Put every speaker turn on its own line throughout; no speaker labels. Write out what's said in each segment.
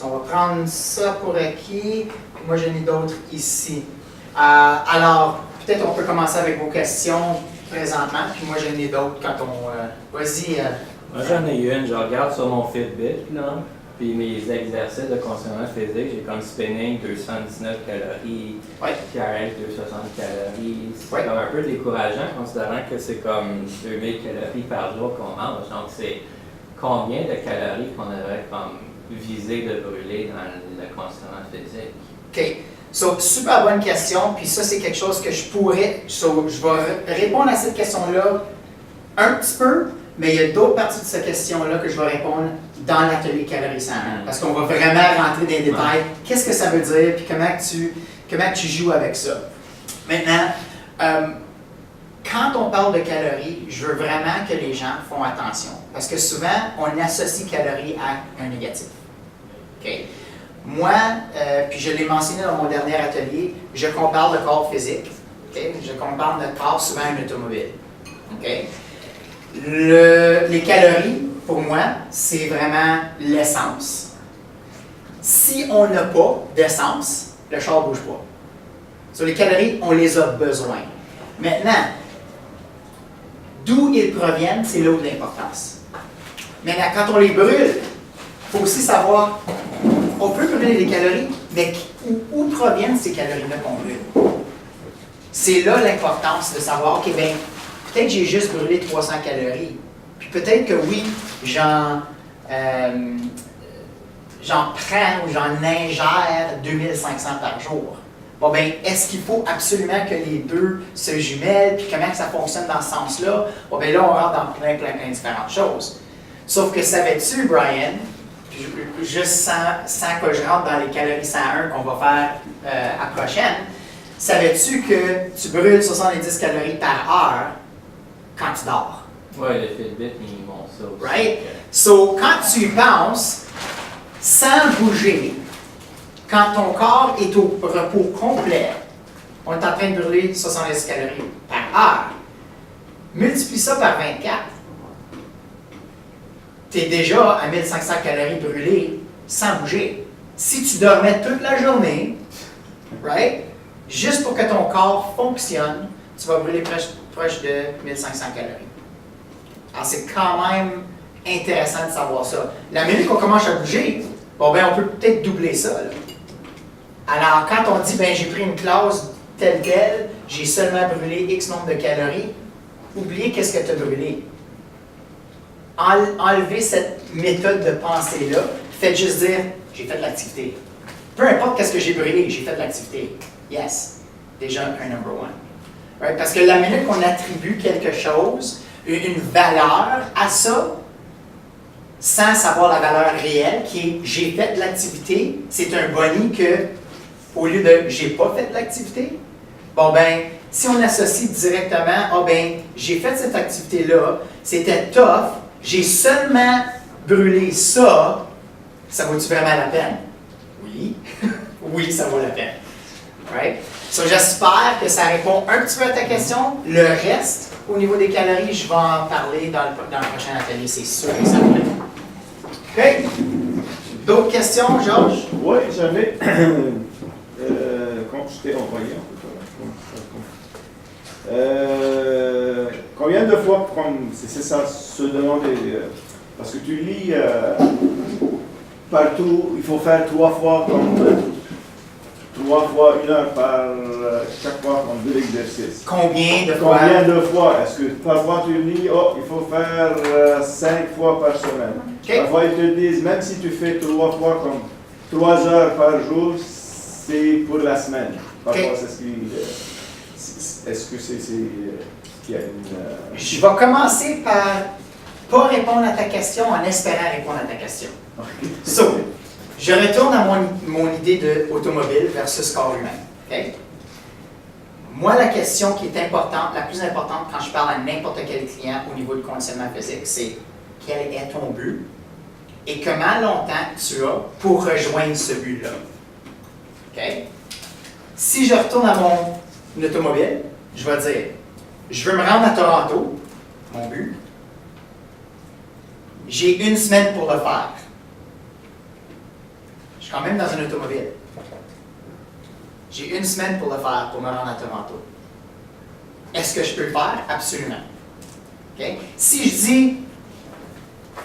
On va prendre ça pour acquis. Moi, j'en ai d'autres ici. Alors, peut-être on peut commencer avec vos questions présentement, puis moi, j'en ai d'autres quand on... Vas-y.
Moi, j'en ai une. Je regarde sur mon Fitbit, là, puis mes exercices de conditionnement physique, j'ai comme spinning 219 calories, carré 260 calories. C'est comme un peu décourageant, considérant que c'est comme 2000 calories par jour qu'on mange. Donc, c'est combien de calories qu'on devrait comme viser de brûler dans le conditionnement physique?
OK. So, super bonne question, puis ça, c'est quelque chose que je pourrais... So, je vais répondre à cette question-là un petit peu, mais il y a d'autres parties de cette question-là que je vais répondre dans l'atelier calories 101, parce qu'on va vraiment rentrer dans les détails. Qu'est-ce que ça veut dire, puis comment tu joues avec ça. Maintenant, quand on parle de calories, je veux vraiment que les gens font attention, parce que souvent, on associe calories à un négatif. OK? Moi, puis je l'ai mentionné dans mon dernier atelier, je compare le corps physique. Okay? Je compare notre corps souvent à une automobile. Okay? Les calories, pour moi, c'est vraiment l'essence. Si on n'a pas d'essence, le char ne bouge pas. Sur les calories, on les a besoin. Maintenant, d'où ils proviennent, c'est là où l'importance. Maintenant, quand on les brûle, il faut aussi savoir, on peut brûler les calories, mais où proviennent ces calories-là qu'on brûle? C'est là l'importance de savoir, OK, bien, peut-être que j'ai juste brûlé 300 calories. Puis peut-être que oui, j'en prends ou j'en ingère 2500 par jour. Bon, bien, est-ce qu'il faut absolument que les deux se jumellent, puis comment ça fonctionne dans ce sens-là? Bon, bien là, on rentre dans plein de différentes choses. Sauf que savais-tu, Brian, puis juste sans que je rentre dans les calories 101 qu'on va faire à la prochaine, savais-tu que tu brûles 70 calories par heure quand tu dors?
Oui, le Fitbit, ils montrent ça aussi.
Right? So, quand tu y penses, sans bouger, quand ton corps est au repos complet, on est en train de brûler 70 calories par heure. Multiplie ça par 24. Tu es déjà à 1500 calories brûlées sans bouger. Si tu dormais toute la journée, right? Juste pour que ton corps fonctionne, tu vas brûler proche de 1500 calories. Alors, c'est quand même intéressant de savoir ça. La minute qu'on commence à bouger, bon, ben, on peut peut-être doubler ça. Là. Alors, quand on dit, ben, j'ai pris une classe telle, j'ai seulement brûlé X nombre de calories, oubliez qu'est-ce que tu as brûlé. Enlevez cette méthode de pensée-là, faites juste dire, j'ai fait de l'activité. Peu importe qu'est-ce que j'ai brûlé, j'ai fait de l'activité. Yes, déjà un number one. Right? Parce que la minute qu'on attribue quelque chose, une valeur à ça, sans savoir la valeur réelle, qui est j'ai fait de l'activité, c'est un boni que, au lieu de j'ai pas fait de l'activité, bon ben, si on associe directement, ah ben, j'ai fait cette activité-là, c'était tough, j'ai seulement brûlé ça, ça vaut-tu vraiment la peine? Oui, oui, ça vaut la peine. Right? So, j'espère que ça répond un petit peu à ta question. Le reste, au niveau des calories, je vais en parler dans le prochain atelier, c'est sûr et certain. OK? D'autres questions, Georges?
Oui, j'avais. Quand je t'ai envoyé, combien de fois, c'est ça, se demander, parce que tu lis partout, il faut faire 3 fois comme 3 fois 1 heure par chaque fois comme 2 exercices.
Combien de fois?
Combien de fois? Est-ce que parfois tu lis, oh, il faut faire 5 fois par semaine.
Okay.
Parfois ils te disent, même si tu fais 3 fois comme 3 heures par jour, c'est pour la semaine. Parfois
Okay.
c'est ce qui... Est-ce que c'est qu'il y a une...
Je vais commencer par pas répondre à ta question en espérant répondre à ta question. So, je retourne à mon idée d'automobile versus corps humain. Okay? Moi, la question qui est importante, la plus importante quand je parle à n'importe quel client au niveau du conditionnement physique, c'est quel est ton but et comment longtemps tu as pour rejoindre ce but-là. Okay? Si je retourne à mon automobile, je vais dire, je veux me rendre à Toronto, mon but. J'ai 1 semaine pour le faire. Je suis quand même dans une automobile. J'ai une semaine pour le faire, pour me rendre à Toronto. Est-ce que je peux le faire? Absolument. Okay? Si je dis,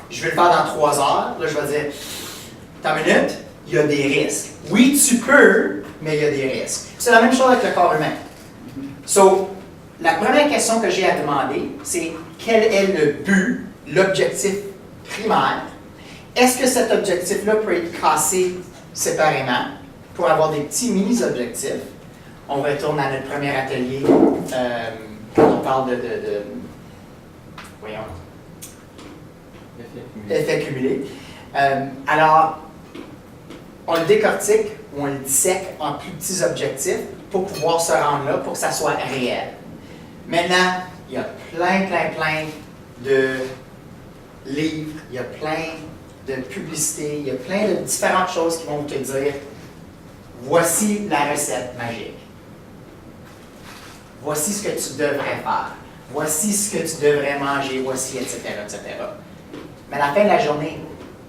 je vais le faire dans 3 heures, là, je vais dire, attends une minute, il y a des risques. Oui, tu peux, mais il y a des risques. C'est la même chose avec le corps humain. So, la première question que j'ai à demander, c'est quel est le but, l'objectif primaire? Est-ce que cet objectif-là peut être cassé séparément pour avoir des petits mini-objectifs? On retourne à notre premier atelier quand on parle de voyons, effet cumulé. Alors, on le décortique ou on le dissèque en plus petits objectifs pour pouvoir se rendre là, pour que ça soit réel. Maintenant, il y a plein de livres, il y a plein de publicités, il y a plein de différentes choses qui vont te dire voici la recette magique. Voici ce que tu devrais faire. Voici ce que tu devrais manger, voici, etc., etc. Mais à la fin de la journée,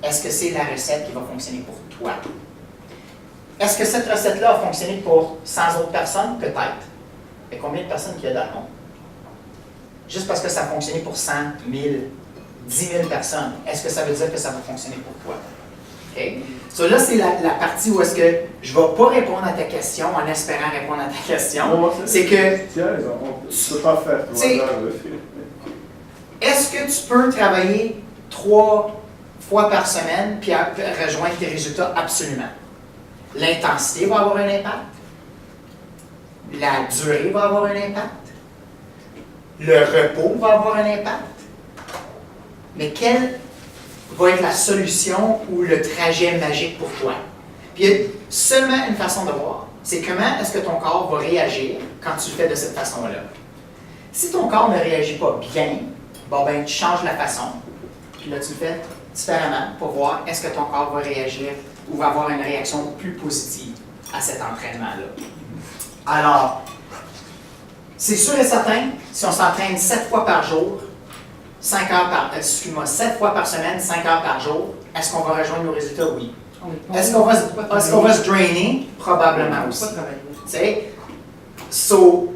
est-ce que c'est la recette qui va fonctionner pour toi? Est-ce que cette recette-là a fonctionné pour 100 autres personnes? Peut-être. Mais combien de personnes qu'il y a dans le monde? Juste parce que ça a fonctionné pour 100, 1000, 10 000 personnes, est-ce que ça veut dire que ça va fonctionner pour toi? OK? So là, c'est la partie où est-ce que je ne vais pas répondre à ta question en espérant répondre à ta question. C'est que...
Tu as raison, tu ne peux pas faire 3 heures de film.
Est-ce que tu peux travailler 3 fois par semaine puis rejoindre tes résultats? Absolument. L'intensité va avoir un impact. La durée va avoir un impact. Le repos va avoir un impact. Mais quelle va être la solution ou le trajet magique pour toi? Puis il y a seulement une façon de voir. C'est comment est-ce que ton corps va réagir quand tu le fais de cette façon-là. Si ton corps ne réagit pas bien, bon ben tu changes la façon. Puis là, tu le fais différemment pour voir est-ce que ton corps va réagir ou va avoir une réaction plus positive à cet entraînement-là. Alors, c'est sûr et certain, si on s'entraîne 7 fois par jour, 7 fois par semaine, 5 heures par jour, est-ce qu'on va rejoindre nos résultats? Oui. Est-ce qu'on va se drainer? Probablement aussi. So,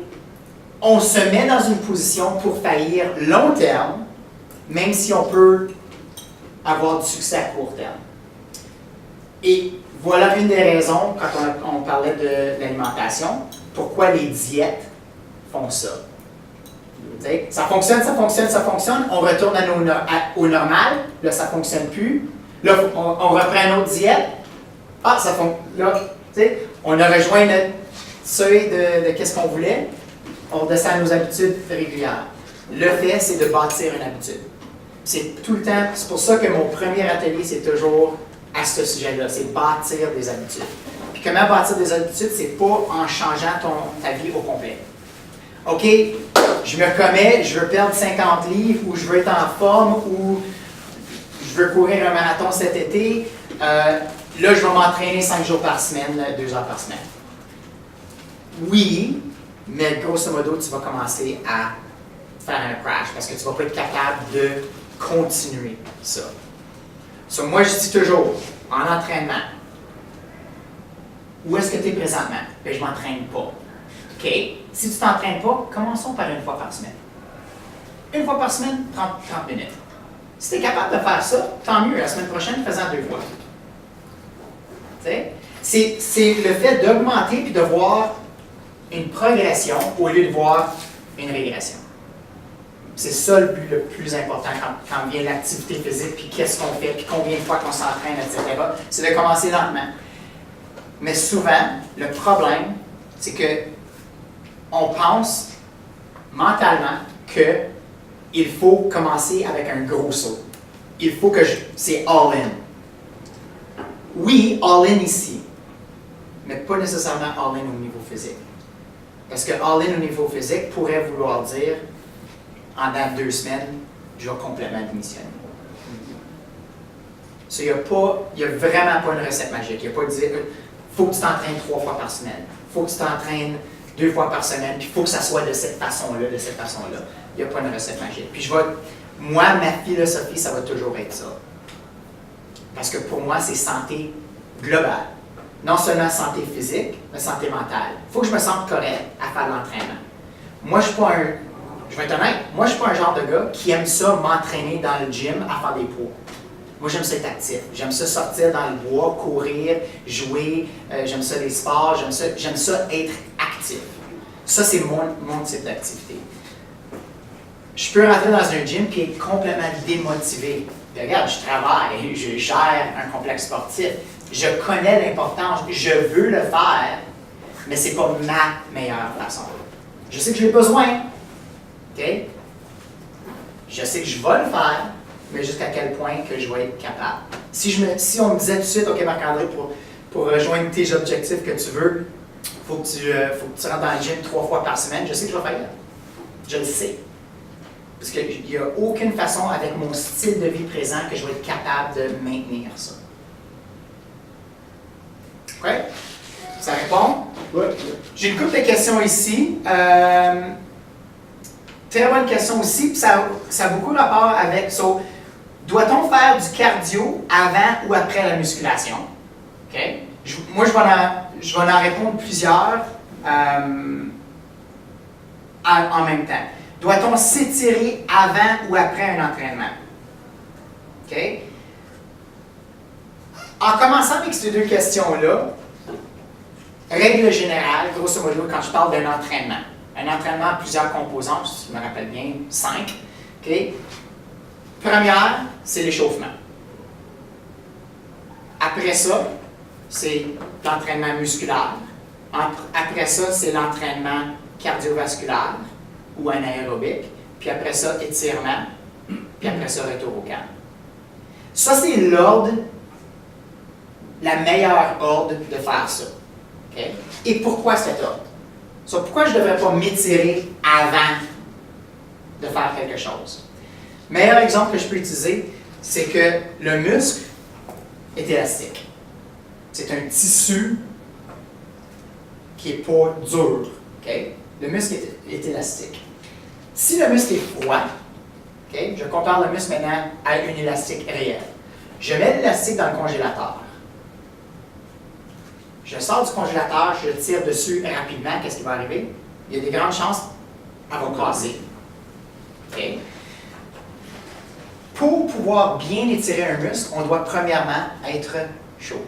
on se met dans une position pour faillir long terme, même si on peut avoir du succès à court terme. Et voilà une des raisons, quand on parlait de l'alimentation, pourquoi les diètes font ça. T'sais, ça fonctionne, on retourne au normal, là ça ne fonctionne plus, là on reprend une autre diète, ah ça fonctionne, là, on a rejoint notre seuil de qu'est-ce qu'on voulait, on redescend à nos habitudes régulières. Le fait, c'est de bâtir une habitude. C'est tout le temps, c'est pour ça que mon premier atelier, c'est toujours à ce sujet-là, c'est bâtir des habitudes. Puis comment bâtir des habitudes, c'est pas en changeant ta vie au complet. OK, je me commets, je veux perdre 50 livres, ou je veux être en forme, ou je veux courir un marathon cet été. Là, je vais m'entraîner 5 jours par semaine, 2 heures par semaine. Oui, mais grosso modo, tu vas commencer à faire un crash parce que tu ne vas pas être capable de continuer ça. So, moi, je dis toujours, en entraînement, où est-ce que tu es présentement? Ben, je ne m'entraîne pas. OK? Si tu ne t'entraînes pas, commençons par 1 fois par semaine. 1 fois par semaine, 30 minutes. Si tu es capable de faire ça, tant mieux. La semaine prochaine, fais-en 2 fois. C'est le fait d'augmenter et de voir une progression au lieu de voir une régression. C'est ça le but le plus important quand vient l'activité physique, puis qu'est-ce qu'on fait, puis combien de fois qu'on s'entraîne, etc. C'est de commencer lentement. Mais souvent, le problème, c'est que on pense mentalement qu'il faut commencer avec un gros saut. Il faut que c'est all-in. Oui, all-in ici, mais pas nécessairement all-in au niveau physique. Parce que all-in au niveau physique pourrait vouloir dire, en 2 semaines, je vais complètement démissionner. So, il n'y a vraiment pas une recette magique. Il n'y a pas de dire, faut que tu t'entraînes 3 fois par semaine. Il faut que tu t'entraînes 2 fois par semaine, puis il faut que ça soit de cette façon-là, de cette façon-là. Il n'y a pas une recette magique. Puis ma philosophie, ça va toujours être ça. Parce que pour moi, c'est santé globale. Non seulement santé physique, mais santé mentale. Il faut que je me sente correct à faire l'entraînement. Moi, je vais être honnête, moi, je ne suis pas un genre de gars qui aime ça m'entraîner dans le gym à faire des poids. Moi, j'aime ça être actif. J'aime ça sortir dans le bois, courir, jouer. J'aime ça les sports. J'aime ça être actif. Ça, c'est mon type d'activité. Je peux rentrer dans un gym et être complètement démotivé. Puis regarde, je travaille, je gère un complexe sportif. Je connais l'importance, je veux le faire, mais ce n'est pas ma meilleure façon. Je sais que j'ai besoin. OK? Je sais que je vais le faire, mais jusqu'à quel point que je vais être capable. Si on me disait tout de suite, OK, Marc-André, pour rejoindre tes objectifs que tu veux, il faut que tu rentres dans le gym 3 fois par semaine, je sais que je vais faire. Je le sais. Parce qu'il n'y a aucune façon, avec mon style de vie présent, que je vais être capable de maintenir ça. OK? Ça répond?
Oui.
J'ai une couple de questions ici. Très bonne question aussi, puis ça a beaucoup rapport avec... doit-on faire du cardio avant ou après la musculation? OK? Moi, je vais en répondre plusieurs en même temps. Doit-on s'étirer avant ou après un entraînement? OK? En commençant avec ces deux questions-là, règle générale, grosso modo, quand je parle d'un entraînement, un entraînement a plusieurs composantes, si je me rappelle bien, 5. Okay? Première, c'est l'échauffement. Après ça, c'est l'entraînement musculaire. Après ça, c'est l'entraînement cardiovasculaire ou anaérobique. Puis après ça, étirement. Puis après ça, retour au calme. Ça, c'est l'ordre, la meilleure ordre de faire ça. Okay? Et pourquoi cet ordre? Pourquoi je ne devrais pas m'étirer avant de faire quelque chose? Meilleur exemple que je peux utiliser, c'est que le muscle est élastique. C'est un tissu qui n'est pas dur. Okay? Le muscle est élastique. Si le muscle est froid, okay, je compare le muscle maintenant à une élastique réelle. Je mets l'élastique dans le congélateur. Je sors du congélateur, je tire dessus rapidement, qu'est-ce qui va arriver? Il y a des grandes chances qu'elle va casser. Okay? Pour pouvoir bien étirer un muscle, on doit premièrement être chaud.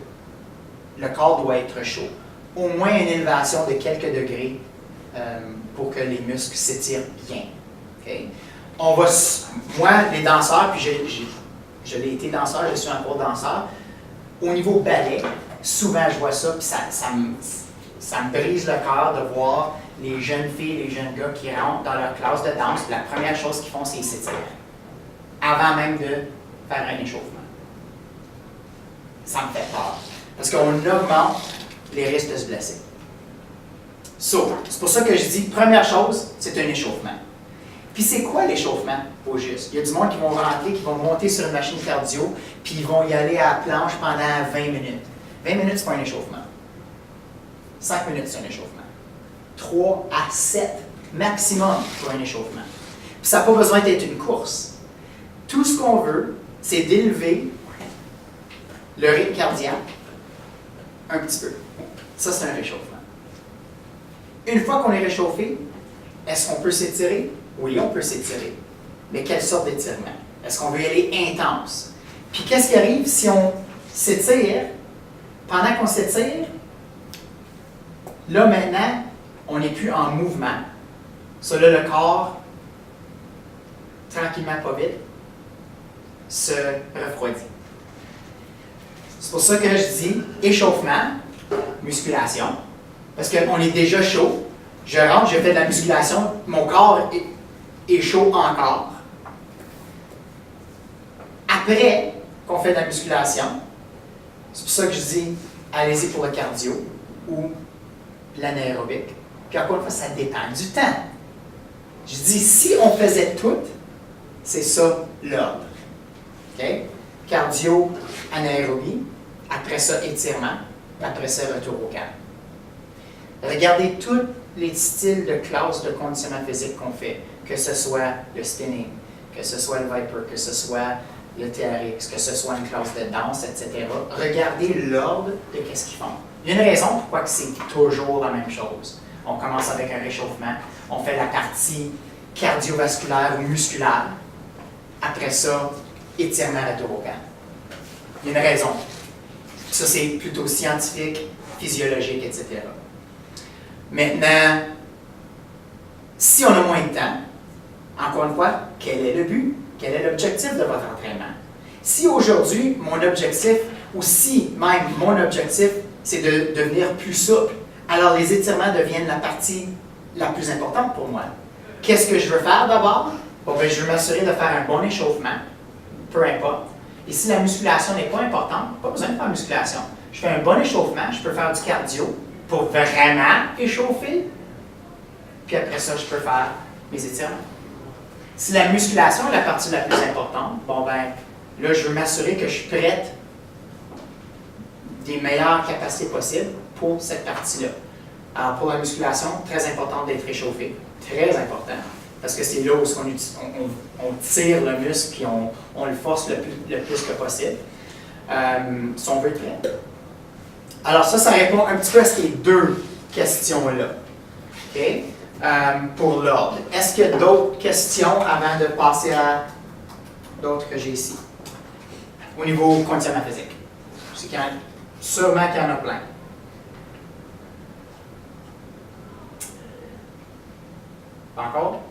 Le corps doit être chaud. Au moins une élévation de quelques degrés pour que les muscles s'étirent bien. Okay? Moi, les danseurs, puis je l'ai été danseur, je suis encore danseur, au niveau ballet, souvent je vois ça, puis ça me brise le cœur de voir les jeunes filles, les jeunes gars qui rentrent dans leur classe de danse, puis la première chose qu'ils font, c'est s'étirer. Avant même de faire un échauffement. Ça me fait peur. Parce qu'on augmente les risques de se blesser. C'est pour ça que je dis, première chose, c'est un échauffement. Puis c'est quoi l'échauffement, au juste? Il y a du monde qui vont rentrer, qui vont monter sur une machine cardio, puis ils vont y aller à la planche pendant 20 minutes. 20 minutes, c'est pas un échauffement. 5 minutes, c'est un échauffement. 3 à 7 maximum pour un échauffement. Puis ça n'a pas besoin d'être une course. Tout ce qu'on veut, c'est d'élever le rythme cardiaque un petit peu. Ça, c'est un réchauffement. Une fois qu'on est réchauffé, est-ce qu'on peut s'étirer? Oui, on peut s'étirer. Mais quelle sorte d'étirement? Est-ce qu'on veut y aller intense? Puis qu'est-ce qui arrive si on s'étire? Pendant qu'on s'étire, là maintenant, on n'est plus en mouvement. Ça, là, le corps, tranquillement, pas vite, se refroidit. C'est pour ça que je dis échauffement, musculation, parce qu'on est déjà chaud. Je rentre, je fais de la musculation, mon corps est chaud encore. Après qu'on fait de la musculation, c'est pour ça que je dis allez-y pour le cardio ou l'anaérobique. Puis encore une fois, ça dépend du temps. Je dis si on faisait tout, c'est ça l'ordre. Okay? Cardio, anaérobie, après ça étirement, après ça retour au calme. Regardez tous les styles de classe de conditionnement physique qu'on fait, que ce soit le spinning, que ce soit le Viper, que ce soit le TRX, que ce soit une classe de danse, etc. Regardez l'ordre de qu'est-ce qu'ils font. Il y a une raison pourquoi c'est toujours la même chose. On commence avec un réchauffement, on fait la partie cardiovasculaire ou musculaire. Après ça, étirement rétorocan. Il y a une raison. Ça, c'est plutôt scientifique, physiologique, etc. Maintenant, si on a moins de temps, encore une fois, quel est le but? Quel est l'objectif de votre entraînement? Si aujourd'hui, mon objectif, ou si même mon objectif, c'est de devenir plus souple, alors les étirements deviennent la partie la plus importante pour moi. Qu'est-ce que je veux faire d'abord? Bon, ben, je veux m'assurer de faire un bon échauffement, peu importe. Et si la musculation n'est pas importante, pas besoin de faire musculation. Je fais un bon échauffement, je peux faire du cardio pour vraiment échauffer, puis après ça, je peux faire mes étirements. Si la musculation est la partie la plus importante, bon ben, là, je veux m'assurer que je suis prête des meilleures capacités possibles pour cette partie-là. Alors, pour la musculation, très important d'être échauffé. Très important. Parce que c'est là où on tire le muscle puis on le force le plus que possible. Si on veut être prêt. Alors, ça répond un petit peu à ces deux questions-là. OK? Pour l'ordre. Est-ce qu'il y a d'autres questions avant de passer à d'autres que j'ai ici? Au niveau conditionnement physique. Sûrement qu'il y en a plein. Pas encore?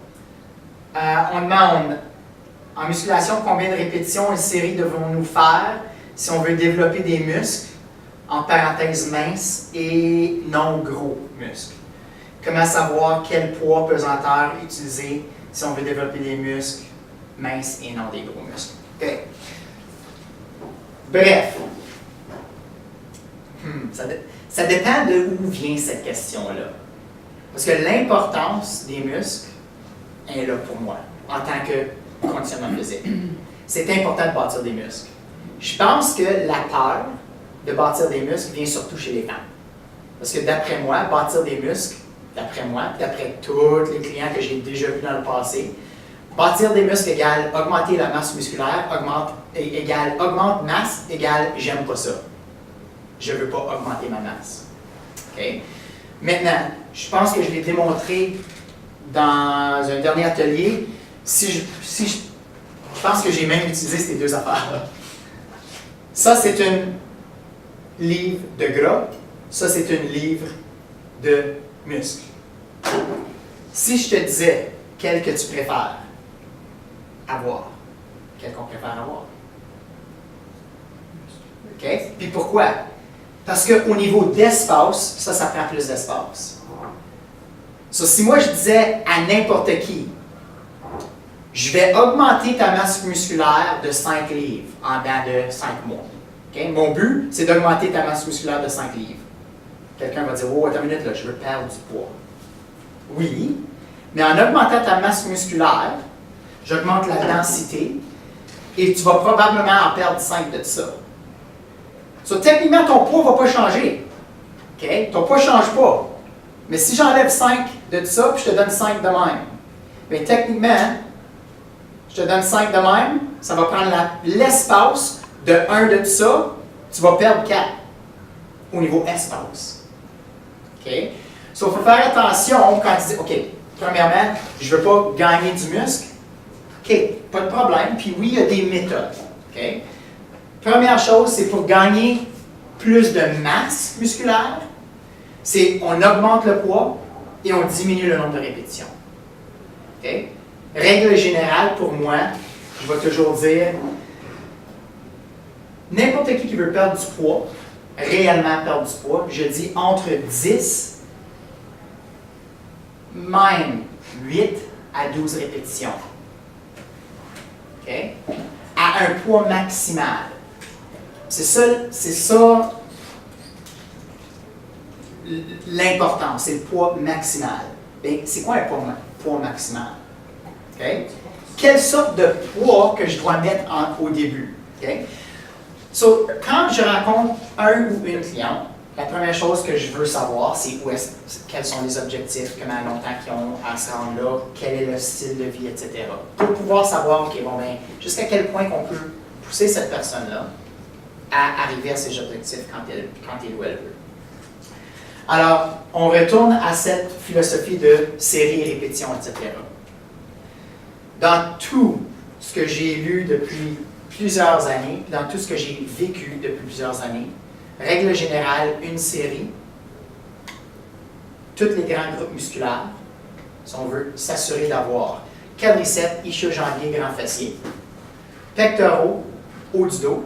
On demande, en musculation, combien de répétitions et séries devons-nous faire si on veut développer des muscles, en parenthèse minces et non gros muscles? Comment savoir quel poids pesanteur utiliser si on veut développer des muscles minces et non des gros muscles? Okay. Bref, ça dépend de où vient cette question-là. Parce que l'importance des muscles est là pour moi, en tant que conditionnement physique. C'est important de bâtir des muscles. Je pense que la peur de bâtir des muscles vient surtout chez les femmes. Parce que d'après moi, bâtir des muscles, d'après moi, d'après tous les clients que j'ai déjà vus dans le passé, bâtir des muscles égale augmenter la masse musculaire, augmente masse égale j'aime pas ça. Je ne veux pas augmenter ma masse. Okay? Maintenant, je pense que je l'ai démontré dans un dernier atelier. Je pense que j'ai même utilisé ces deux affaires. Ça, c'est une livre de gras. Ça, c'est une livre de muscles. Si je te disais quel que tu préfères avoir, quel qu'on préfère avoir? OK? Puis pourquoi? Parce qu'au niveau d'espace, ça prend plus d'espace. Si moi je disais à n'importe qui, je vais augmenter ta masse musculaire de 5 livres en dedans de 5 mois. Okay? Mon but, c'est d'augmenter ta masse musculaire de 5 livres. Quelqu'un va dire, oh, attends une minute, là, je veux perdre du poids. Oui, mais en augmentant ta masse musculaire, j'augmente la densité et tu vas probablement en perdre 5 de ça. Techniquement, ton poids ne va pas changer. Okay? Ton poids ne change pas. Mais si j'enlève 5 de ça, puis je te donne 5 de même, mais techniquement, je te donne 5 de même, ça va prendre l'espace de 1 de ça, tu vas perdre 4 au niveau espace. Okay? Il faut faire attention quand tu dis, OK, premièrement, je ne veux pas gagner du muscle. OK, pas de problème. Puis oui, il y a des méthodes. Okay? Première chose, c'est pour gagner plus de masse musculaire, c'est on augmente le poids et on diminue le nombre de répétitions. Okay? Règle générale pour moi, je vais toujours dire, n'importe qui veut perdre du poids, réellement perdre du poids, je dis entre 10, même 8 à 12 répétitions. Okay? À un poids maximal. C'est ça l'important, c'est le poids maximal. C'est quoi un poids maximal? Okay? Quelle sorte de poids que je dois mettre au début? Okay? Quand je rencontre un ou une cliente, la première chose que je veux savoir, c'est quels sont les objectifs, comment longtemps qu'ils ont à se rendre là, quel est le style de vie, etc. Pour pouvoir savoir, OK, bon, ben, jusqu'à quel point qu'on peut pousser cette personne-là à arriver à ses objectifs quand il ou elle veut. Alors, on retourne à cette philosophie de série, répétition, etc. Dans tout ce que j'ai lu depuis plusieurs années, dans tout ce que j'ai vécu depuis plusieurs années, règle générale, une série, tous les grands groupes musculaires, si on veut s'assurer d'avoir quadriceps, ischio-jambier, grand fessier, pectoraux, haut du dos,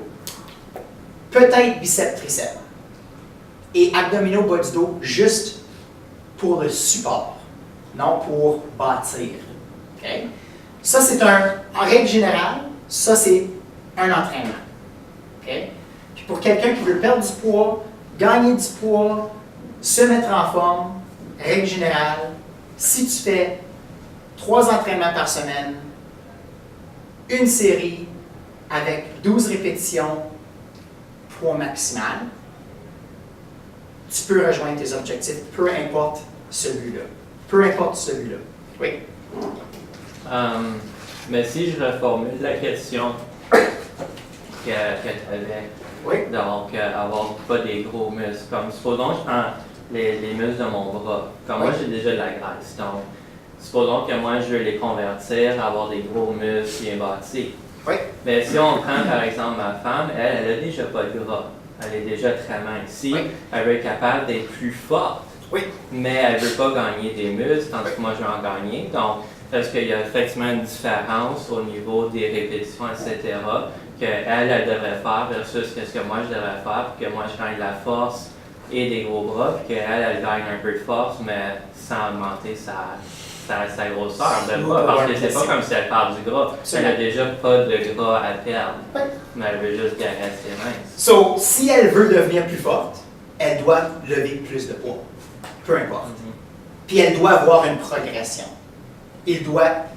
peut-être biceps, triceps, et abdominaux, bas du dos, juste pour le support, non pour bâtir. Okay? Ça, c'est en règle générale, ça, c'est un entraînement. Okay? Puis pour quelqu'un qui veut perdre du poids, gagner du poids, se mettre en forme, règle générale, si tu fais 3 entraînements par semaine, une série avec 12 répétitions, poids maximal, tu peux rejoindre tes objectifs, peu importe celui-là. Peu importe celui-là. Oui?
Mais si je reformule la question que tu avais,
Oui?
donc avoir pas des gros muscles, comme supposons que je prends les muscles de mon bras, comme moi j'ai déjà de la graisse, donc supposons que moi je veux les convertir, avoir des gros muscles bien bâtis.
Oui?
Mais si on prend par exemple ma femme, elle a déjà pas de gras, elle est déjà très mince. Si
Oui.
elle veut être capable d'être plus forte,
Oui?
mais elle veut pas gagner des muscles, tandis que moi je veux en gagner, donc est-ce qu'il y a effectivement une différence au niveau des répétitions, etc., qu'elle devrait faire versus ce que moi je devrais faire pour que moi je gagne de la force et des gros bras, puis qu'elle gagne un peu de force, mais sans augmenter sa grosseur de bras, parce que c'est pas comme si elle perd du gras. Elle a déjà pas de gras à perdre,
Oui.
mais elle veut juste qu'elle reste mince.
So, si elle veut devenir plus forte, elle doit lever plus de poids. Peu importe. Puis elle doit avoir une progression.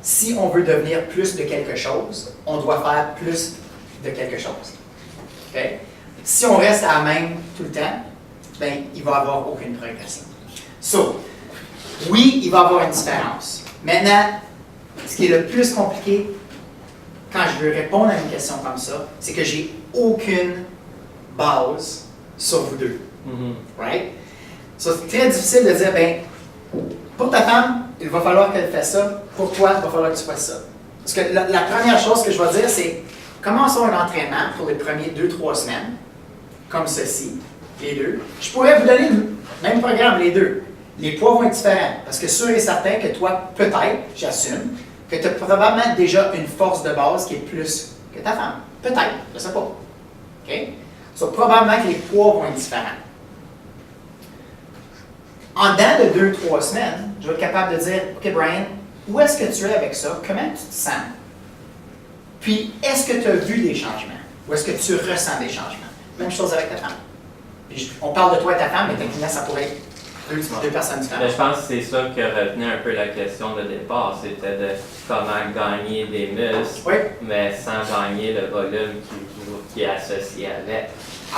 Si on veut devenir plus de quelque chose, on doit faire plus de quelque chose. Okay? Si on reste à la même tout le temps, ben, il ne va avoir aucune progression. So, oui, il va y avoir une différence. Maintenant, ce qui est le plus compliqué quand je veux répondre à une question comme ça, c'est que j'ai aucune base sur vous deux. Right? So, c'est très difficile de dire, ben, pour ta femme, il va falloir qu'elle fasse ça. Pour toi, il va falloir que tu fasses ça. Parce que la première chose que je vais dire, c'est commençons un entraînement pour les premiers 2-3 semaines, comme ceci, les deux. Je pourrais vous donner le même programme, les deux. Les poids vont être différents. Parce que sûr et certain que toi, peut-être, j'assume, que tu as probablement déjà une force de base qui est plus que ta femme. Peut-être, je ne sais pas. OK? So, probablement que les poids vont être différents. En dedans de 2-3 semaines, je vais être capable de dire, OK, Brian, où est-ce que tu es avec ça? Comment tu te sens? Puis, est-ce que tu as vu des changements? Ou est-ce que tu ressens des changements? Même chose avec ta femme. Puis, on parle de toi et ta femme, mais techniquement, ça pourrait être deux personnes différentes.
Mais je pense que c'est ça qui revenait un peu la question de départ, c'était de comment gagner des muscles,
Oui.
mais sans gagner le volume qui est associé avec.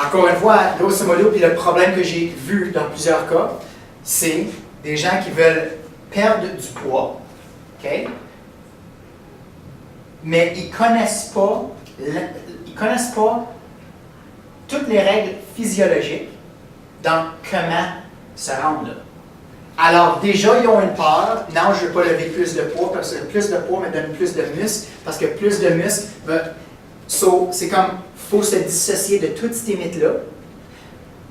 Encore une fois, grosso modo, puis le problème que j'ai vu dans plusieurs cas, c'est des gens qui veulent perdre du poids, OK? Mais ils connaissent pas toutes les règles physiologiques dans comment se rendre là. Alors déjà, ils ont une peur. Non, je ne veux pas lever plus de poids parce que plus de poids me donne plus de muscles, parce que plus de muscles, c'est comme, il faut se dissocier de tous ces mythes-là.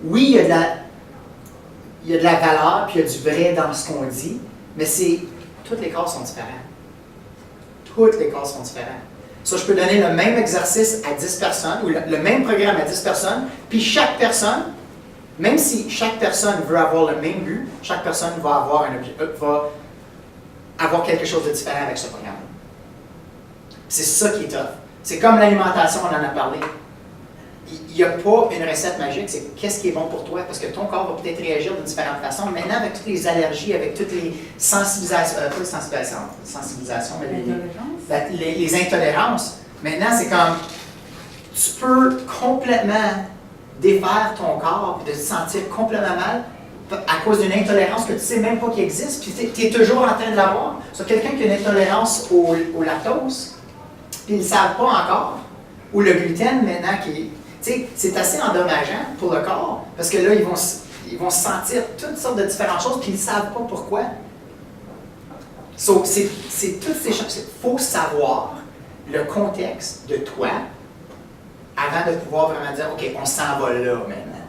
Oui, il y a de la valeur, puis il y a du vrai dans ce qu'on dit, mais tous les corps sont différents. Tous les corps sont différents. Ça, je peux donner le même exercice à 10 personnes, ou le même programme à 10 personnes, puis chaque personne, même si chaque personne veut avoir le même but, chaque personne va avoir quelque chose de différent avec ce programme. C'est ça qui est tough. C'est comme l'alimentation, on en a parlé. Il n'y a pas une recette magique, c'est qu'est-ce qui est bon pour toi, parce que ton corps va peut-être réagir de différentes façons. Maintenant, avec toutes les allergies, avec toutes les sensibilisations, pas les sensibilisations, mais les intolérances, maintenant, c'est comme, tu peux complètement défaire ton corps et de te sentir complètement mal à cause d'une intolérance que tu ne sais même pas qu'il existe, puis tu es toujours en train de l'avoir. Sur quelqu'un qui a une intolérance au lactose, puis ils ne le savent pas encore, Ou le gluten, maintenant, c'est assez endommageant pour le corps, parce que là, ils vont se sentir toutes sortes de différentes choses, puis ils ne savent pas pourquoi. So, c'est toutes ces choses. Il faut savoir le contexte de toi avant de pouvoir vraiment dire, OK, on s'en va là maintenant.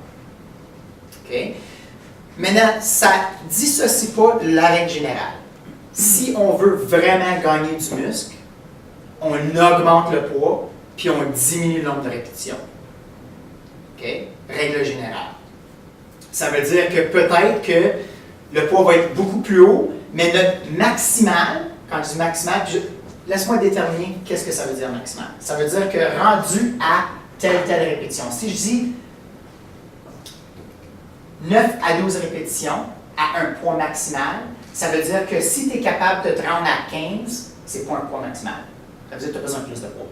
OK? Maintenant, ça ne dissocie pas la règle générale. Si on veut vraiment gagner du muscle, on augmente le poids, puis on diminue le nombre de répétitions. OK? Règle générale. Ça veut dire que peut-être que le poids va être beaucoup plus haut, mais notre maximal, quand je dis maximal, laisse-moi déterminer qu'est-ce que ça veut dire maximal. Ça veut dire que rendu à telle répétition. Si je dis 9 à 12 répétitions à un poids maximal, ça veut dire que si tu es capable de te rendre à 15, c'est pas un poids maximal. Ça veut dire que tu as besoin de plus de poids.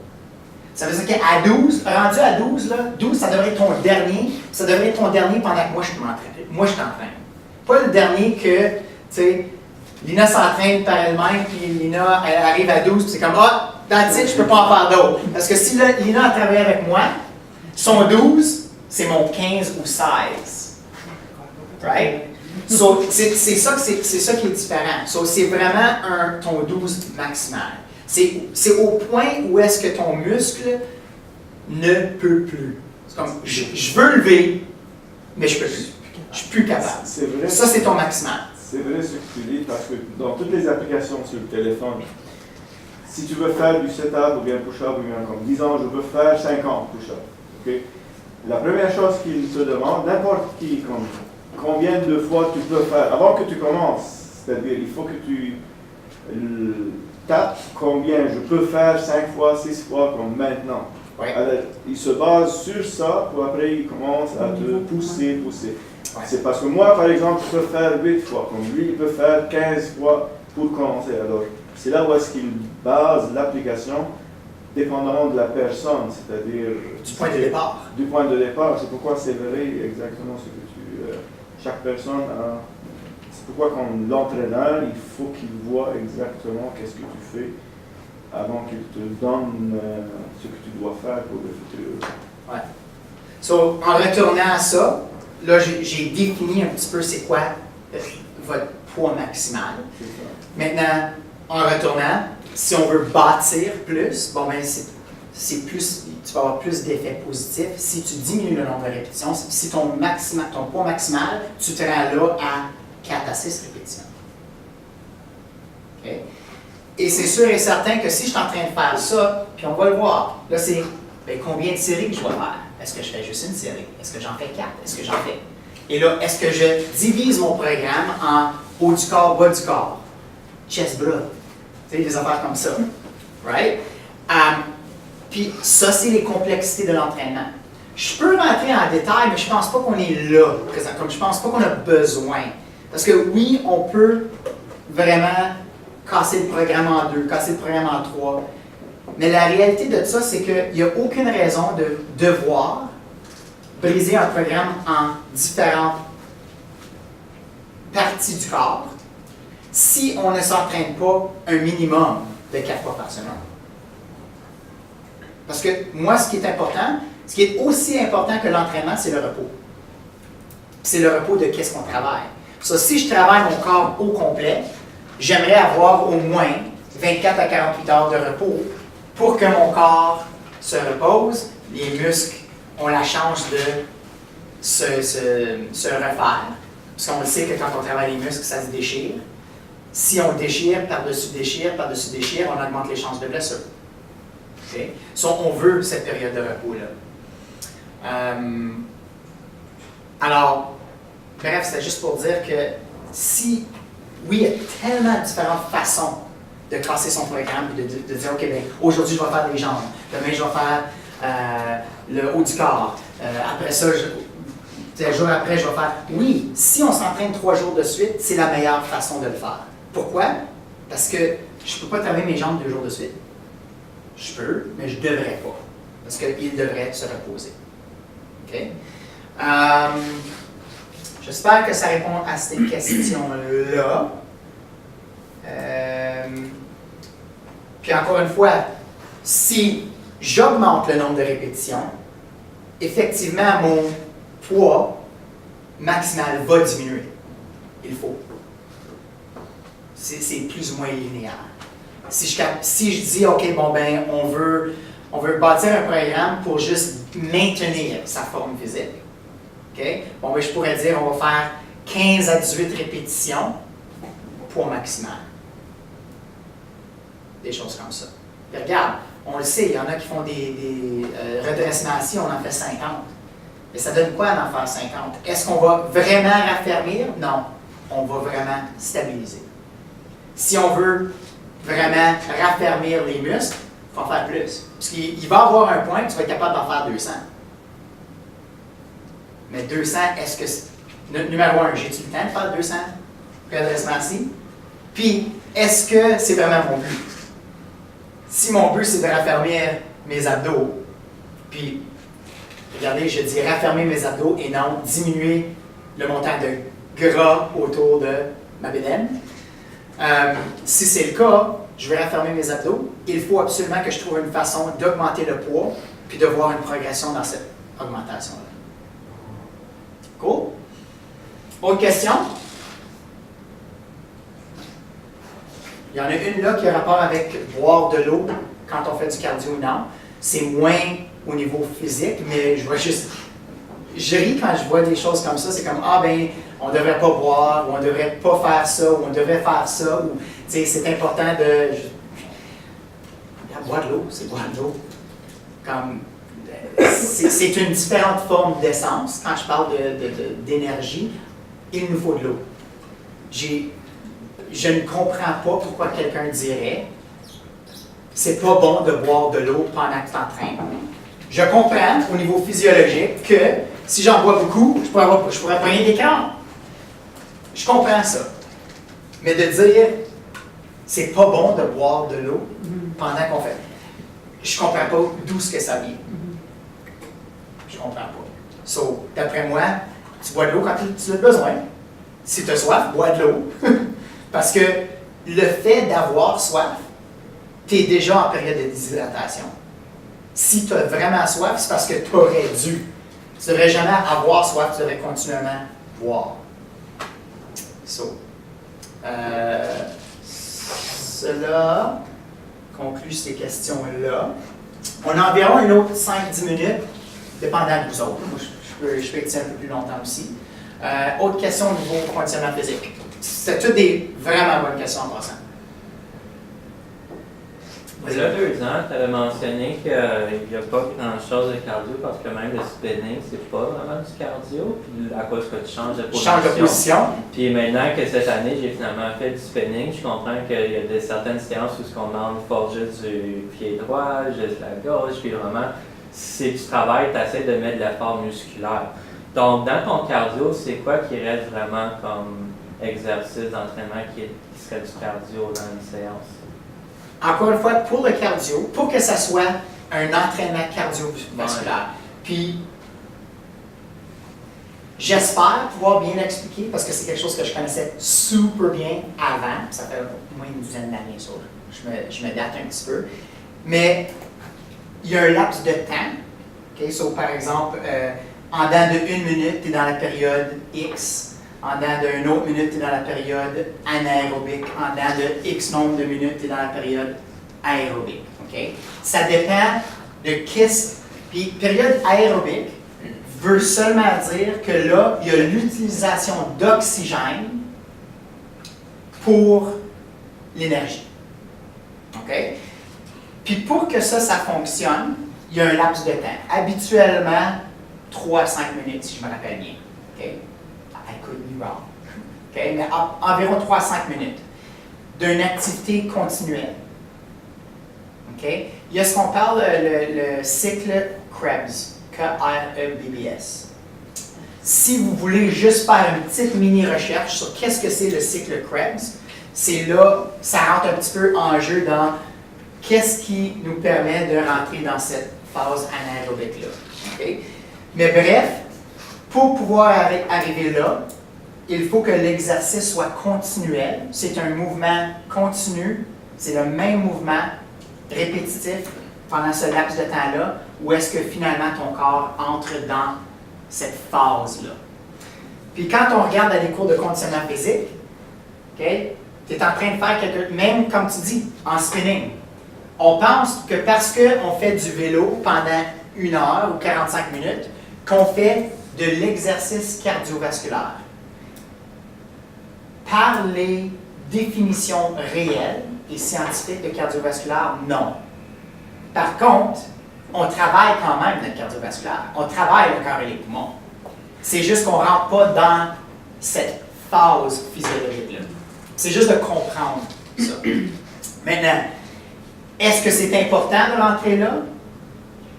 Ça veut dire qu'à 12, rendu à 12, là, 12, ça devrait être ton dernier. Ça devrait être ton dernier pendant que moi je t'entraîne. Pas le dernier que, tu sais, Lina s'entraîne par elle-même, puis Lina, elle arrive à 12, puis c'est comme, ah, that's it, je peux pas en faire d'autres. Parce que si là, Lina a travaillé avec moi, son 12, c'est mon 15 ou 16. Right? So, c'est ça qui est différent. So, c'est vraiment ton 12 maximal. C'est au point où est-ce que ton muscle ne peut plus. C'est comme, je veux lever, mais je peux plus. Je suis plus capable.
C'est vrai.
Ça, c'est ton maximal.
C'est vrai ce que tu dis, parce que dans toutes les applications sur le téléphone, si tu veux faire du setup ou bien push-up, ou bien comme disons, je veux faire 50 push-up. Okay? La première chose qu'il te demande, n'importe qui, comme, combien de fois tu peux faire, avant que tu commences, c'est-à-dire il faut que tu tapes combien je peux faire 5 fois, 6 fois comme maintenant.
Ouais.
Alors, il se base sur ça, pour après il commence à te pousser.
Ouais.
C'est parce que moi, par exemple, je peux faire 8 fois, comme lui, il peut faire 15 fois pour commencer. Alors, c'est là où est-ce qu'il base l'application, dépendamment de la personne, c'est-à-dire...
Du point de départ.
Du point de départ, c'est pourquoi c'est vrai exactement ce que chaque personne a... C'est pourquoi comme l'entraîneur, il faut qu'il voit exactement qu'est-ce que tu fais avant qu'il te donne ce que tu dois faire pour le futur.
Ouais. So, en retournant à ça, là, j'ai défini un petit peu c'est quoi votre poids maximal.
C'est ça.
Maintenant, en retournant, si on veut bâtir plus, bon ben c'est plus, tu vas avoir plus d'effets positifs si tu diminues le nombre de répétitions. Si ton poids maximal, tu te rends là à 4 à 6 répétitions. Okay? Et c'est sûr et certain que si je suis en train de faire ça, puis on va le voir, là c'est combien de séries que je dois faire? Est-ce que je fais juste une série? Est-ce que j'en fais 4? Est-ce que j'en fais? Et là, est-ce que je divise mon programme en haut du corps, bas du corps? Chest, bras. Tu sais, des affaires comme ça. Right? Puis ça, c'est les complexités de l'entraînement. Je peux rentrer en détail, mais je ne pense pas qu'on est là, comme je ne pense pas qu'on a besoin. Parce que oui, on peut vraiment casser le programme en 2, casser le programme en 3. Mais la réalité de ça, c'est qu'il n'y a aucune raison de devoir briser un programme en différentes parties du corps si on ne s'entraîne pas un minimum de 4 fois par semaine. Parce que moi, ce qui est important, ce qui est aussi important que l'entraînement, c'est le repos. C'est le repos de qu'est-ce qu'on travaille. Ça, si je travaille mon corps au complet, j'aimerais avoir au moins 24 à 48 heures de repos pour que mon corps se repose, les muscles ont la chance de se refaire. Parce qu'on le sait que quand on travaille les muscles, ça se déchire. Si on déchire, par-dessus déchire, on augmente les chances de blessure. Okay? So, on veut cette période de repos-là. Alors, bref, c'était juste pour dire que si, oui, il y a tellement de différentes façons de casser son programme et de dire, OK, bien, aujourd'hui, je vais faire des jambes, demain, je vais faire le haut du corps, après ça, le jour après, je vais faire... Oui, si on s'entraîne 3 jours de suite, c'est la meilleure façon de le faire. Pourquoi? Parce que je ne peux pas travailler mes jambes 2 jours de suite. Je peux, mais je ne devrais pas. Parce qu'il devrait se reposer. OK? J'espère que ça répond à ces questions-là. Puis encore une fois, si j'augmente le nombre de répétitions, effectivement, mon poids maximal va diminuer. Il faut. C'est plus ou moins linéaire. Si je dis, OK, bon, ben, on veut bâtir un programme pour juste maintenir sa forme physique, OK? Bon, ben, je pourrais dire, on va faire 15 à 18 répétitions, poids maximal. Des choses comme ça. Et regarde, on le sait, il y en a qui font des redressements assis, on en fait 50. Mais ça donne quoi d'en faire 50? Est-ce qu'on va vraiment raffermir? Non. On va vraiment stabiliser. Si on veut vraiment raffermir les muscles, il faut en faire plus. Parce qu'il va y avoir un point que tu vas être capable d'en faire 200. Mais 200, est-ce que... Numéro 1, j'ai-tu le temps de faire 200 redressements assis? Puis, est-ce que c'est vraiment mon but? Si mon but, c'est de raffermir mes abdos, puis, regardez, je dis raffermir mes abdos et non diminuer le montant de gras autour de ma bédaine. Si c'est le cas, je vais raffermer mes abdos. Il faut absolument que je trouve une façon d'augmenter le poids puis de voir une progression dans cette augmentation-là. Cool? Autre question? Il y en a une là qui a rapport avec boire de l'eau quand on fait du cardio ou non. C'est moins au niveau physique, mais je vois juste... Je ris quand je vois des choses comme ça. C'est comme, ah ben, on ne devrait pas boire, ou on ne devrait pas faire ça, ou on devrait faire ça, ou, tu sais, c'est important de... Boire de l'eau, c'est boire de l'eau. Comme... C'est une différente forme d'essence. Quand je parle d'énergie, il nous faut de l'eau. Je ne comprends pas pourquoi quelqu'un dirait c'est pas bon de boire de l'eau pendant que tu t'entraînes. Je comprends au niveau physiologique que si j'en bois beaucoup, je pourrais prendre des crampes. Je comprends ça. Mais de dire c'est pas bon de boire de l'eau pendant qu'on fait, je comprends pas d'où ce que ça vient. Je comprends pas. So, d'après moi, tu bois de l'eau quand tu as besoin. Si tu as soif, bois de l'eau. Parce que le fait d'avoir soif, tu es déjà en période de déshydratation. Si tu as vraiment soif, c'est parce que tu aurais dû. Tu ne devrais jamais avoir soif, tu devrais continuellement boire. So, cela conclut ces questions-là. On a environ une autre 5-10 minutes, dépendant de vous autres. Moi, je peux être un peu plus longtemps aussi. Autre question au niveau conditionnement physique. C'est toutes des vraiment bonnes questions en passant.
Il y a 2 ans, tu avais mentionné qu'il n'y a pas grand-chose de cardio parce que même le spinning, c'est pas vraiment du cardio, puis à cause que tu changes de position.
Je change de position.
Puis maintenant que cette année, j'ai finalement fait du spinning, je comprends qu'il y a certaines séances où on demande fort juste du pied droit, juste la gauche, puis vraiment, si tu travailles, tu essaies de mettre de l'effort musculaire. Donc, dans ton cardio, c'est quoi qui reste vraiment comme exercice d'entraînement qui serait du cardio dans une séance?
Encore une fois, pour le cardio, pour que ça soit un entraînement cardiovasculaire. Puis, j'espère pouvoir bien l'expliquer parce que c'est quelque chose que je connaissais super bien avant. Ça fait au moins une dizaine d'années, ça. Je me date un petit peu. Mais il y a un laps de temps. Okay? So, par exemple, en dedans de 1 minute, tu es dans la période X. En dedans d'une autre minute, tu es dans la période anaérobique. En dedans de X nombre de minutes, tu es dans la période aérobique. Okay? Ça dépend de qu'est-ce. Puis, période aérobique veut seulement dire que là, il y a l'utilisation d'oxygène pour l'énergie. Okay? Puis, pour que ça fonctionne, il y a un laps de temps. Habituellement, 3 à 5 minutes, si je me rappelle bien. Okay? I could be wrong. Okay? Mais environ 3 à 5 minutes d'une activité continuelle. Okay? Il y a ce qu'on parle le cycle Krebs, K-R-E-B-B-S. Si vous voulez juste faire une petite mini-recherche sur qu'est-ce que c'est le cycle Krebs, c'est là, ça rentre un petit peu en jeu dans qu'est-ce qui nous permet de rentrer dans cette phase anaérobique-là. Okay? Mais bref, pour pouvoir arriver là, il faut que l'exercice soit continuel. C'est un mouvement continu, c'est le même mouvement répétitif pendant ce laps de temps-là, ou est-ce que finalement ton corps entre dans cette phase-là? Puis quand on regarde dans les cours de conditionnement physique, okay, tu es en train de faire même comme tu dis, en spinning. On pense que parce qu'on fait du vélo pendant 1 heure ou 45 minutes, qu'on fait de l'exercice cardiovasculaire. Par les définitions réelles et scientifiques de cardiovasculaire, non. Par contre, on travaille quand même notre cardiovasculaire. On travaille le cœur et les poumons. C'est juste qu'on ne rentre pas dans cette phase physiologique-là. C'est juste de comprendre ça. Maintenant, est-ce que c'est important de rentrer là?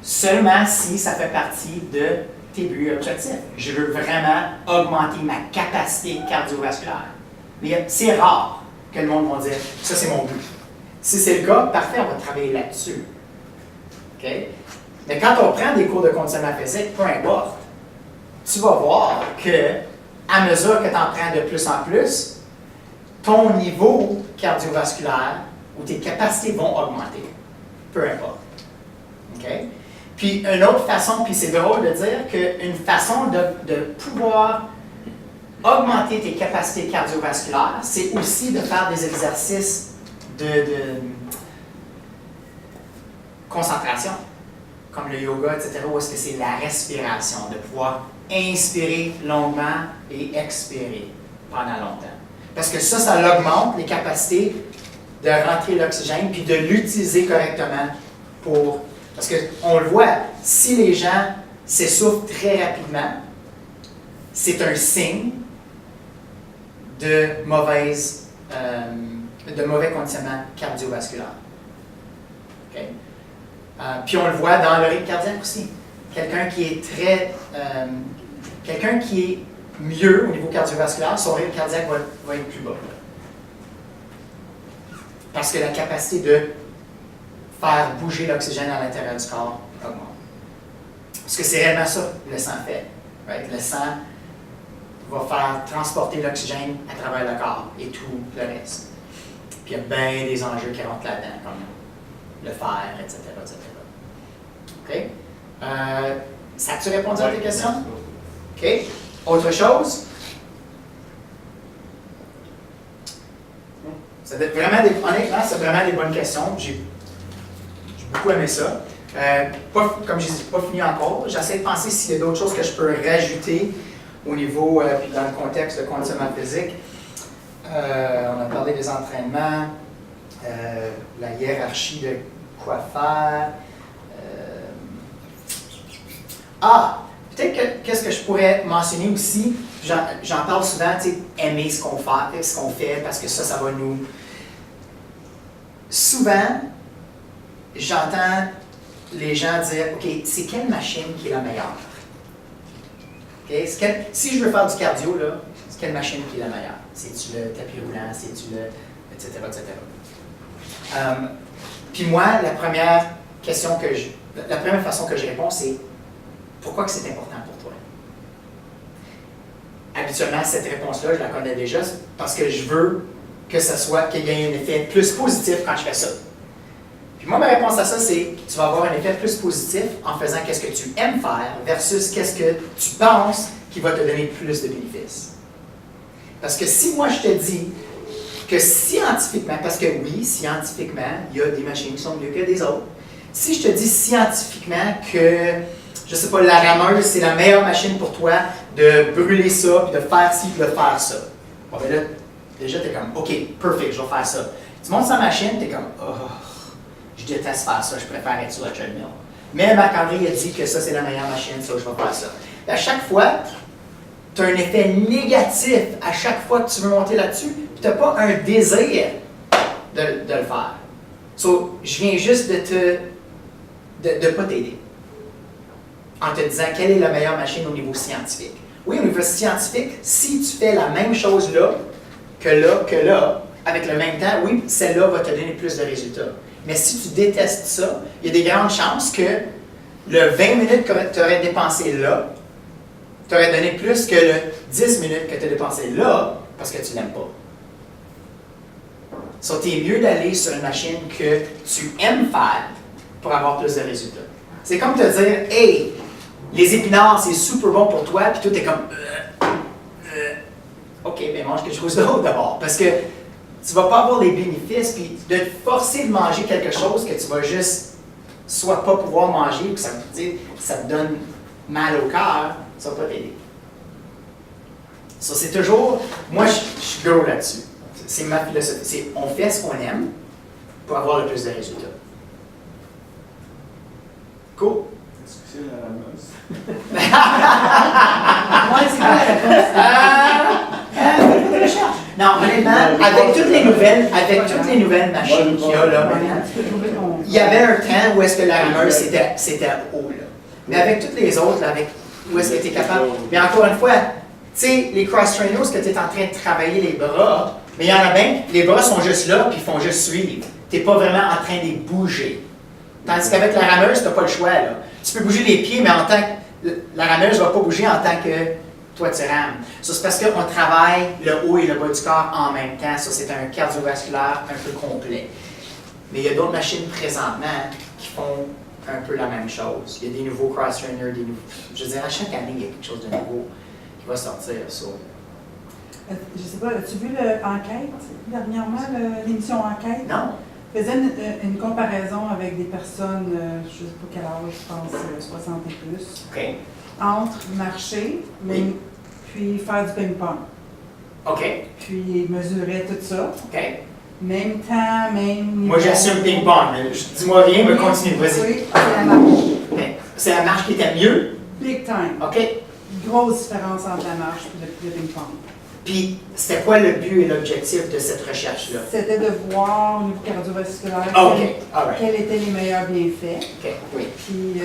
Seulement si ça fait partie de tes buts et objectifs. Je veux vraiment augmenter ma capacité cardiovasculaire. Mais c'est rare que le monde va dire « ça, c'est mon but ». Si c'est le cas, parfait, on va travailler là-dessus. Okay? Mais quand on prend des cours de conditionnement physique, peu importe, tu vas voir que, à mesure que tu en prends de plus en plus, ton niveau cardiovasculaire ou tes capacités vont augmenter. Peu importe. Okay? Puis une autre façon, puis c'est drôle de dire qu'une façon de pouvoir augmenter tes capacités cardiovasculaires, c'est aussi de faire des exercices de concentration, comme le yoga, etc., où est-ce que c'est la respiration, de pouvoir inspirer longuement et expirer pendant longtemps. Parce que ça augmente les capacités de rentrer l'oxygène puis de l'utiliser correctement pour... Parce qu'on le voit, si les gens s'essoufflent très rapidement, c'est un signe de mauvais conditionnement cardiovasculaire. Okay? Puis on le voit dans le rythme cardiaque aussi. Quelqu'un qui est quelqu'un qui est mieux au niveau cardiovasculaire, son rythme cardiaque va être plus bas. Parce que la capacité de faire bouger l'oxygène à l'intérieur du corps augmente. Parce que c'est réellement ça que le sang fait. Right? Le sang va faire transporter l'oxygène à travers le corps et tout le reste. Puis il y a bien des enjeux qui rentrent là-dedans, comme le fer, etc. OK? Ça a-tu répondu à tes questions? OK. Autre chose? Honnêtement, c'est vraiment des bonnes questions. J'ai beaucoup aimé ça. Comme je dis, pas fini encore. J'essaie de penser s'il y a d'autres choses que je peux rajouter au niveau, puis dans le contexte de conditionnement physique. On a parlé des entraînements, la hiérarchie de quoi faire. Peut-être que qu'est-ce que je pourrais mentionner aussi, j'en parle souvent, aimer ce qu'on fait, parce que ça va nous... Souvent, j'entends les gens dire, OK, c'est quelle machine qui est la meilleure? Okay? Si je veux faire du cardio, là, c'est quelle machine qui est la meilleure? C'est-tu le tapis roulant? C'est-tu le... etc., etc. Puis moi, la première façon que je réponds, c'est pourquoi que c'est important pour toi? Habituellement, cette réponse-là, je la connais déjà parce que je veux que ça soit, qu'il y ait un effet plus positif quand je fais ça. Puis moi, ma réponse à ça, c'est que tu vas avoir un effet plus positif en faisant qu'est-ce que tu aimes faire versus qu'est-ce que tu penses qui va te donner plus de bénéfices. Parce que si moi, je te dis que scientifiquement, parce que oui, scientifiquement, il y a des machines qui sont mieux que des autres. Si je te dis scientifiquement que, je ne sais pas, la rameuse, c'est la meilleure machine pour toi de brûler ça, puis de faire ci, puis de faire ça. Bon, ben là, déjà, tu es comme, OK, perfect, je vais faire ça. Tu montes sa machine, tu es comme, oh, je déteste faire ça, je préfère être sur le treadmill. Mais Marc-André a dit que ça, c'est la meilleure machine, ça, je vais faire ça. Et à chaque fois, tu as un effet négatif à chaque fois que tu veux monter là-dessus, puis tu n'as pas un désir de le faire. So, je viens juste de pas t'aider. En te disant quelle est la meilleure machine au niveau scientifique. Oui, au niveau scientifique, si tu fais la même chose là, que là, avec le même temps, oui, celle-là va te donner plus de résultats. Mais si tu détestes ça, il y a des grandes chances que le 20 minutes que tu aurais dépensé là, tu aurais donné plus que le 10 minutes que tu as dépensé là, parce que tu ne l'aimes pas. So, t'es mieux d'aller sur une machine que tu aimes faire, pour avoir plus de résultats. C'est comme te dire, hey, les épinards, c'est super bon pour toi, puis toi, t'es comme, OK, mais mange quelque chose d'autre d'abord. Parce que tu vas pas avoir les bénéfices, puis de te forcer de manger quelque chose que tu vas juste soit pas pouvoir manger, puis ça te donne mal au cœur, ça va pas t'aider. Ça, c'est toujours, moi, je suis gros là-dessus. C'est ma philosophie. C'est on fait ce qu'on aime pour avoir le plus de résultats. Cool.
Est-ce que c'est la rameuse?
Moi, c'est quoi la réponse?
Non, honnêtement, avec toutes les nouvelles machines qu'il y a là maintenant, il y avait un temps où est-ce que la rameuse c'était haut là. Mais avec toutes les autres, là, avec où est-ce que tu es capable. Mais encore une fois, tu sais, les cross-trainers, que tu es en train de travailler les bras, mais il y en a bien, les bras sont juste là, puis ils font juste suivre. Tu n'es pas vraiment en train de les bouger. Tandis qu'avec la rameuse, tu n'as pas le choix. Là. Tu peux bouger les pieds, mais en tant que la rameuse ne va pas bouger en tant que toi, tu rames. Ça, c'est parce qu'on travaille le haut et le bas du corps en même temps. Ça, c'est un cardiovasculaire un peu complet. Mais il y a d'autres machines présentement qui font un peu la même chose. Il y a des nouveaux cross-trainers, je veux dire, à chaque année, il y a quelque chose de nouveau qui va sortir. Ça.
Je sais pas, as-tu vu l'enquête, dernièrement, l'émission Enquête?
Non.
Faisait une comparaison avec des personnes, je ne sais pas quel âge, je pense 60 et plus,
OK.
entre marcher,
Oui.
puis faire du ping-pong.
OK.
Puis mesurer tout ça.
OK.
Même temps, même...
Moi, j'assume ping-pong. Dis-moi rien, mais continue, vas-y.
Oui, c'est la marche.
Okay. C'est la marche qui était mieux?
Big time.
OK.
Grosse différence entre la marche et le ping-pong.
Puis, c'était quoi le but et l'objectif de cette recherche-là?
C'était de voir au niveau cardiovasculaire
OK. All right.
quels étaient les meilleurs bienfaits.
OK. Oui.
Puis,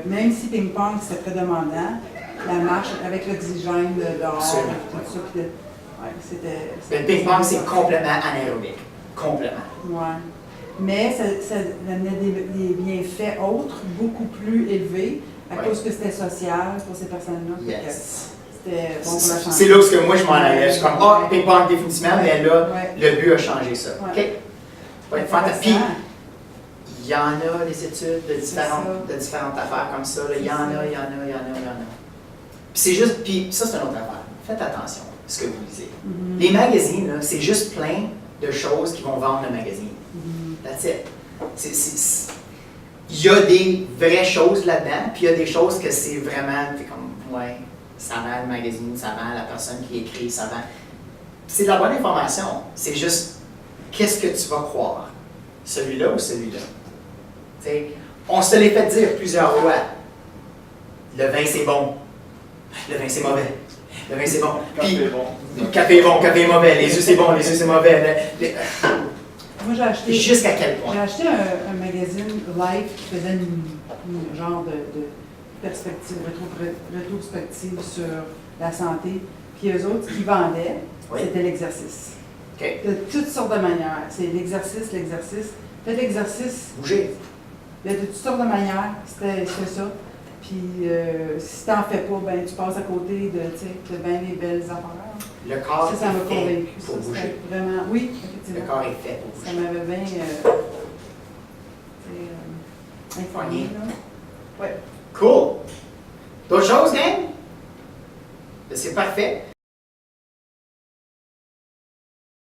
même si ping-pong, c'était très demandant, la marche avec l'oxygène dehors, tout ça, puis
Le ping-pong, c'est complètement anaérobique. Complètement.
Ouais. Mais ça donnait des bienfaits autres, beaucoup plus élevés, à cause que c'était social pour ces personnes-là.
Yes.
C'était bon pour la santé.
C'est là où moi je m'en allais. Je suis comme, ping-pong définitivement, mais là, le but a changé ça. OK? Ouais, fantastique. Puis, il y en a des études de différentes affaires comme ça. Là. Il y en a. Puis c'est juste, puis ça c'est une autre affaire. Faites attention à ce que vous lisez. Les magazines, là, c'est juste plein de choses qui vont vendre le magazine. That's it. Il y a des vraies choses là-dedans, puis il y a des choses que c'est vraiment, t'es comme, ouais, ça vend le magazine, ça vend la personne qui écrit, ça vend. C'est de la bonne information. C'est juste, qu'est-ce que tu vas croire? Celui-là ou celui-là? T'sais, on se l'est fait dire plusieurs fois. Le vin, c'est bon. Le vin, c'est mauvais. Le vin, c'est bon. Puis, le café est bon, le café est mauvais. Les œufs, c'est bon, les œufs, c'est mauvais.
Moi, j'ai acheté.
Jusqu'à quel point?
J'ai acheté un magazine Life qui faisait une genre de perspective, rétrospective sur la santé. Puis eux autres, ce qu'ils vendaient, c'était l'exercice.
Okay.
De toutes sortes de manières. C'est l'exercice. Faites l'exercice.
Bouger.
De toutes sortes de manières, c'était ça. Puis si tu n'en fais pas, ben tu passes à côté de bien des belles affaires.
Le corps
ça m'a
est fait
convaincu.
pour bouger.
Vraiment, oui, effectivement.
Le corps est fait pour bouger.
Ça m'avait bien informé, là. Ouais.
Cool. D'autres choses, gang? C'est parfait.